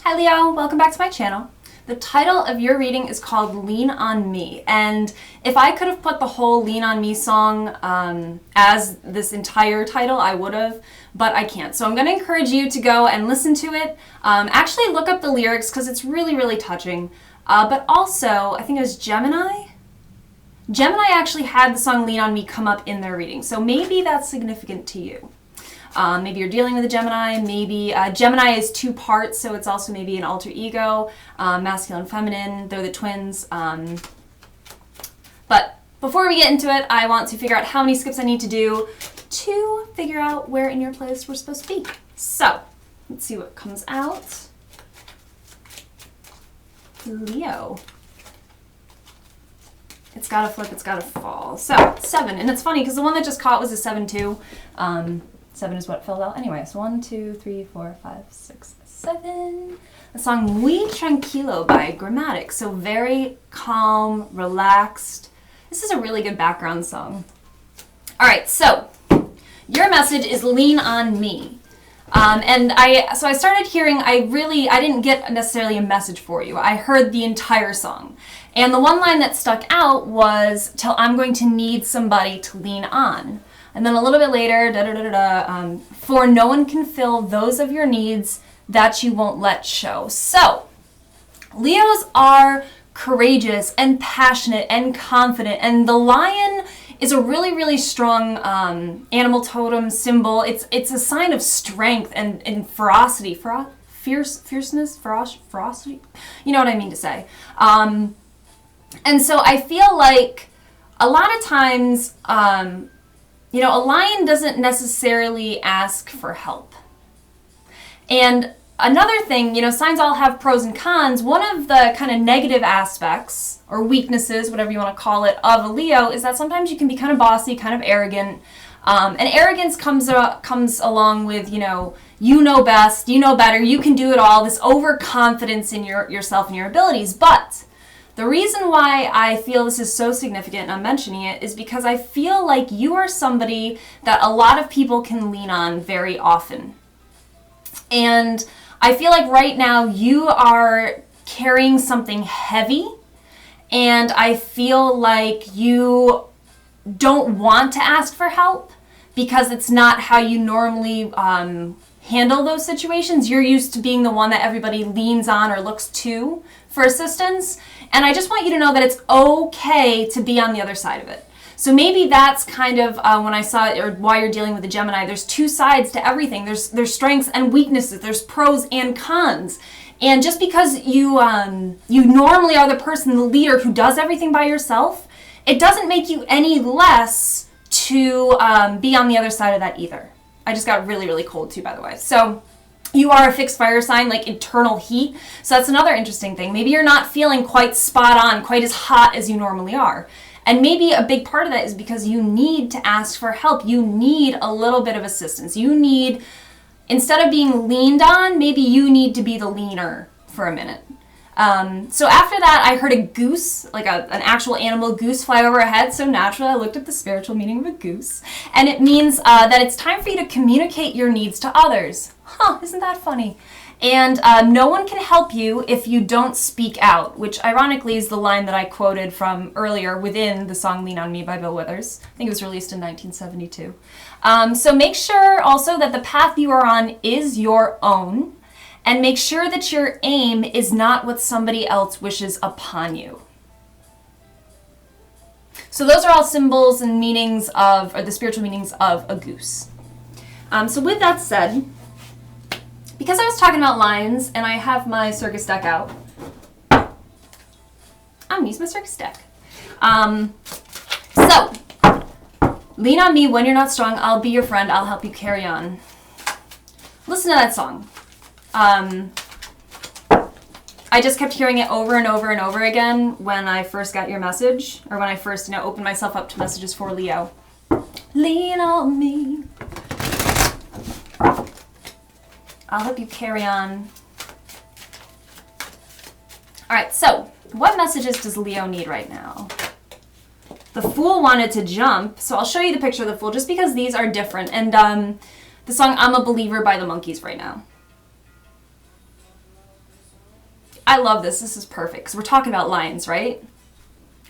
Hi Leo, welcome back to my channel. The title of your reading is called Lean on Me, and if I could have put the whole Lean on Me song as this entire title, I would have, but I can't. So I'm going to encourage you to go and listen to it. Actually look up the lyrics because it's really, really touching. But also, I think it was Gemini actually had the song Lean on Me come up in their reading, so maybe that's significant to you. Maybe you're dealing with a Gemini, maybe Gemini is two parts, so it's also maybe an alter ego, masculine, feminine, they're the twins. But before we get into it, I want to figure out how many skips I need to do to figure out where in your playlist we're supposed to be. So, let's see what comes out. Leo. It's gotta flip, it's gotta fall. So, 7, and it's funny because the one that just caught was a 7 too. 7 is what filled out. Anyways, 1, 2, 3, 4, 5, 6, 7. The song Muy Tranquilo by Gramatik. So very calm, relaxed. This is a really good background song. All right, so your message is Lean on Me. And I started hearing, I didn't get necessarily a message for you. I heard the entire song. And the one line that stuck out was, till I'm going to need somebody to lean on. And then a little bit later, for no one can fill those of your needs that you won't let show. So, Leos are courageous and passionate and confident, and the lion is a really, really strong animal totem symbol. It's a sign of strength and ferocity, fierceness, ferocity. You know what I mean to say. And so I feel like a lot of times, you know, a lion doesn't necessarily ask for help. And another thing, you know, signs all have pros and cons. One of the kind of negative aspects, or weaknesses, whatever you want to call it, of a Leo is that sometimes you can be kind of bossy, kind of arrogant. And arrogance comes along with, you know best, you know better, you can do it all, this overconfidence in yourself and your abilities. But the reason why I feel this is so significant, and I'm mentioning it, is because I feel like you are somebody that a lot of people can lean on very often. And I feel like right now you are carrying something heavy, and I feel like you don't want to ask for help because it's not how you normally handle those situations. You're used to being the one that everybody leans on or looks to for assistance. And I just want you to know that it's okay to be on the other side of it. So maybe that's kind of when I saw it, or why you're dealing with the Gemini. There's two sides to everything. There's strengths and weaknesses. There's pros and cons. And just because you normally are the person, the leader who does everything by yourself, it doesn't make you any less to be on the other side of that either. I just got really, really cold too, by the way. So you are a fixed fire sign, like internal heat. So that's another interesting thing. Maybe you're not feeling quite spot on, quite as hot as you normally are. And maybe a big part of that is because you need to ask for help. You need a little bit of assistance. You need, instead of being leaned on, maybe you need to be the leaner for a minute. So after that, I heard a goose, like an actual animal goose, fly overhead. So naturally, I looked up the spiritual meaning of a goose. And it means that it's time for you to communicate your needs to others. Huh, isn't that funny? And no one can help you if you don't speak out, which ironically is the line that I quoted from earlier within the song Lean on Me by Bill Withers. I think it was released in 1972. So make sure also that the path you are on is your own. And make sure that your aim is not what somebody else wishes upon you. So those are all symbols and meanings of, or the spiritual meanings of a goose. So with that said, because I was talking about lions and I have my circus deck out, I'm gonna use my circus deck. So, lean on me when you're not strong. I'll be your friend. I'll help you carry on. Listen to that song. I just kept hearing it over and over and over again when I first got your message, or when I first, opened myself up to messages for Leo. Lean on me. I'll help you carry on. All right, so what messages does Leo need right now? The Fool wanted to jump, so I'll show you the picture of the Fool just because these are different. And the song I'm a Believer by the Monkees right now. I love this. This is perfect because we're talking about lions, right?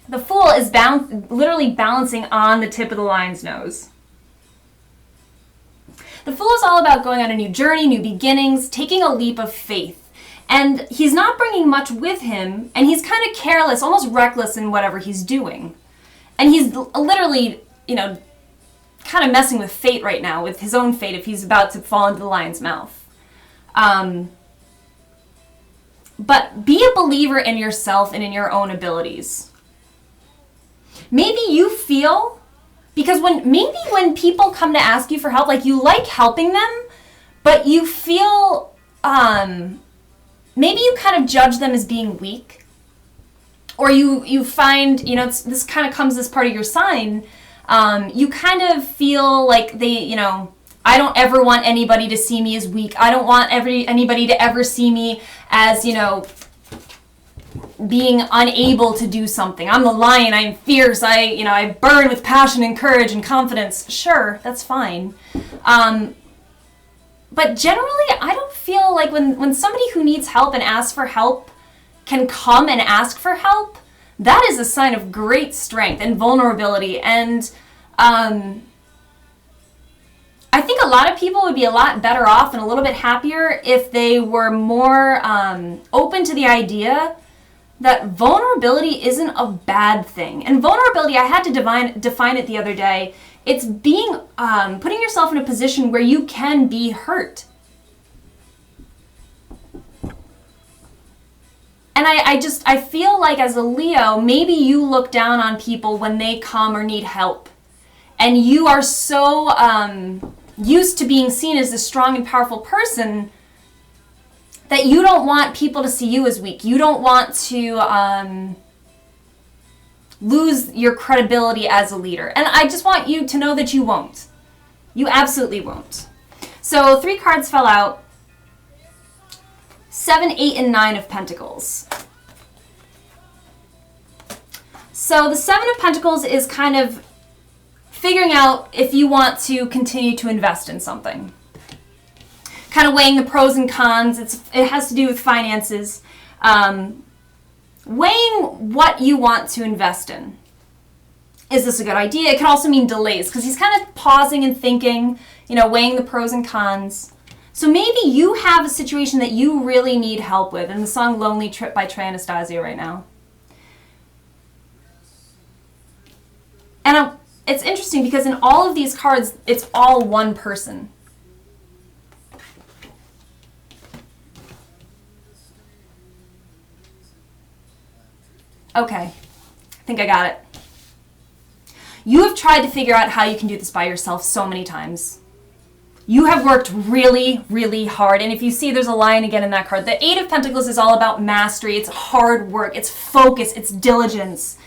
The Fool is literally balancing on the tip of the lion's nose. The Fool is all about going on a new journey, new beginnings, taking a leap of faith. And he's not bringing much with him, and he's kind of careless, almost reckless in whatever he's doing. And he's literally, kind of messing with fate right now, with his own fate if he's about to fall into the lion's mouth. But be a believer in yourself and in your own abilities. Maybe you feel, because when people come to ask you for help, like you like helping them, but you feel, maybe you kind of judge them as being weak. Or you find, this kind of comes as part of your sign, you kind of feel like I don't ever want anybody to see me as weak. I don't want anybody to ever see me as, being unable to do something. I'm the lion, I'm fierce, I burn with passion and courage and confidence. Sure, that's fine. But generally, I don't feel like when somebody who needs help and asks for help can come and ask for help, that is a sign of great strength and vulnerability. And I think a lot of people would be a lot better off and a little bit happier if they were more open to the idea that vulnerability isn't a bad thing. And vulnerability, I had to define it the other day. It's being, putting yourself in a position where you can be hurt. And I feel like as a Leo, maybe you look down on people when they come or need help. And you are so used to being seen as a strong and powerful person that you don't want people to see you as weak. You don't want to lose your credibility as a leader. And I just want you to know that you won't. You absolutely won't. So 3 cards fell out. 7, 8, and 9 of Pentacles. So the 7 of Pentacles is kind of figuring out if you want to continue to invest in something. Kind of weighing the pros and cons. It has to do with finances. Weighing what you want to invest in. Is this a good idea? It can also mean delays, because he's kind of pausing and thinking, weighing the pros and cons. So maybe you have a situation that you really need help with, and the song Lonely Trip by Trey Anastasio right now. And it's interesting because in all of these cards, it's all one person. Okay, I think I got it. You have tried to figure out how you can do this by yourself so many times. You have worked really, really hard. And if you see, there's a lion again in that card. The 8 of Pentacles is all about mastery. It's hard work. It's focus. It's diligence.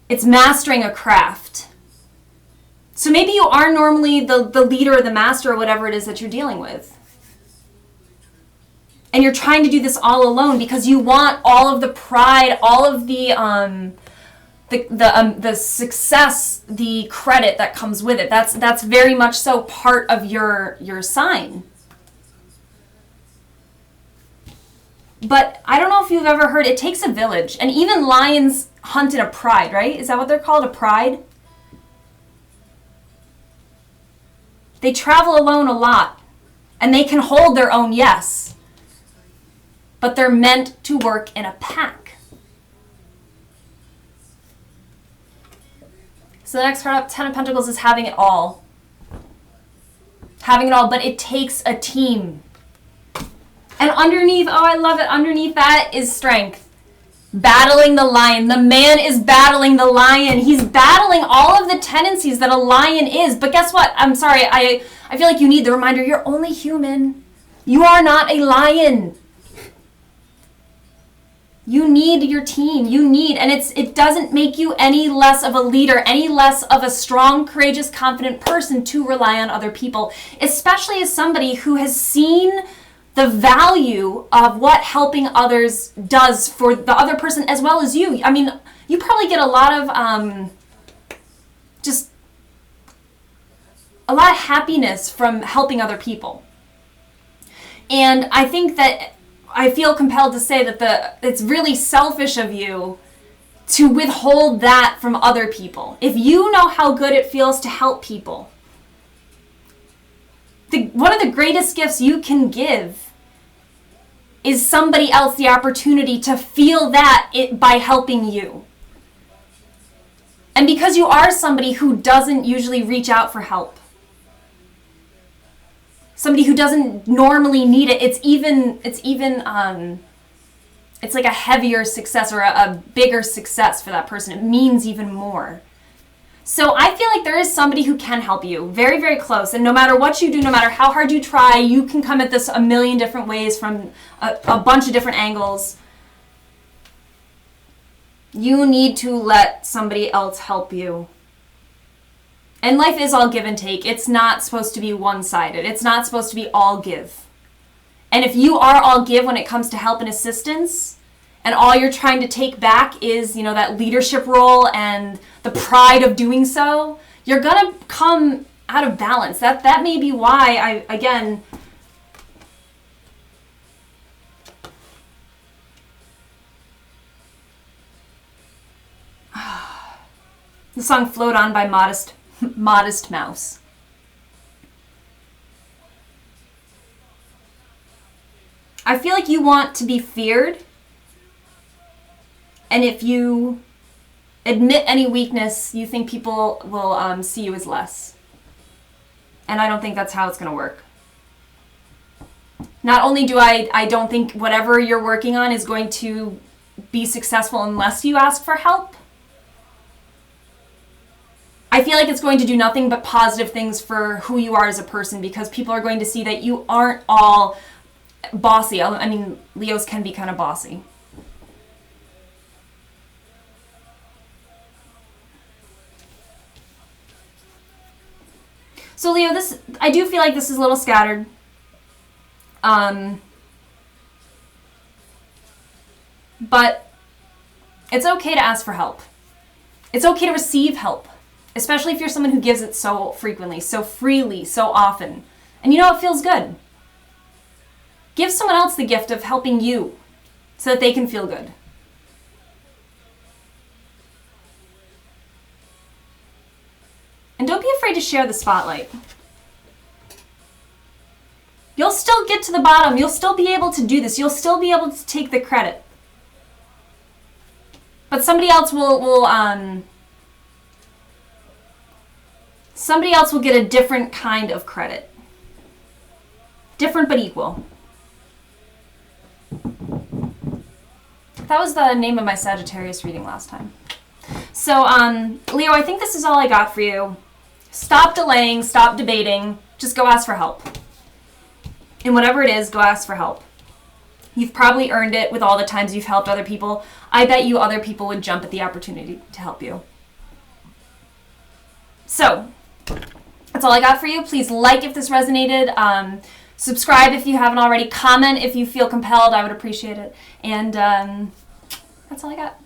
It's mastering a craft. So maybe you are normally the leader or the master or whatever it is that you're dealing with. And you're trying to do this all alone because you want all of the pride, all of the success, the credit that comes with it. That's very much so part of your sign. But I don't know if you've ever heard, it takes a village. And even lions hunt in a pride, right? Is that what they're called, a pride? They travel alone a lot. And they can hold their own yes. But they're meant to work in a pack. So the next card up, 10 of Pentacles, is having it all. Having it all, but it takes a team. And underneath, oh, I love it, underneath that is strength. Battling the lion. The man is battling the lion. He's battling all of the tendencies that a lion is. But guess what? I'm sorry, I feel like you need the reminder, you're only human. You are not a lion. You need your team. And it doesn't make you any less of a leader, any less of a strong, courageous, confident person to rely on other people, especially as somebody who has seen the value of what helping others does for the other person as well as you. I mean, you probably get a lot of happiness from helping other people. And I think that I feel compelled to say that it's really selfish of you to withhold that from other people. If you know how good it feels to help people, one of the greatest gifts you can give is somebody else the opportunity to feel that by helping you. And because you are somebody who doesn't usually reach out for help, somebody who doesn't normally need it, it's like a heavier success or a bigger success for that person. It means even more. So I feel like there is somebody who can help you very, very close. And no matter what you do, no matter how hard you try, you can come at this a million different ways from a bunch of different angles. You need to let somebody else help you. And life is all give and take. It's not supposed to be one-sided. It's not supposed to be all give. And if you are all give when it comes to help and assistance, and all you're trying to take back is, that leadership role and the pride of doing so, you're gonna come out of balance. That may be why the song Float On by Modest Mouse. I feel like you want to be feared, and if you admit any weakness, you think people will see you as less. And I don't think that's how it's going to work. Not only do I don't think whatever you're working on is going to be successful unless you ask for help, I feel like it's going to do nothing but positive things for who you are as a person, because people are going to see that you aren't all bossy. I mean, Leos can be kind of bossy. So Leo, I do feel like this is a little scattered. But it's okay to ask for help. It's okay to receive help, especially if you're someone who gives it so frequently, so freely, so often. And it feels good. Give someone else the gift of helping you so that they can feel good. And don't be afraid to share the spotlight. You'll still get to the bottom. You'll still be able to do this. You'll still be able to take the credit. But somebody else will get a different kind of credit. Different but equal. That was the name of my Sagittarius reading last time. So, Leo, I think this is all I got for you. Stop delaying, stop debating, just go ask for help. And whatever it is, go ask for help. You've probably earned it with all the times you've helped other people. I bet you other people would jump at the opportunity to help you. So, that's all I got for you. Please like if this resonated. Subscribe if you haven't already. Comment if you feel compelled. I would appreciate it. And that's all I got.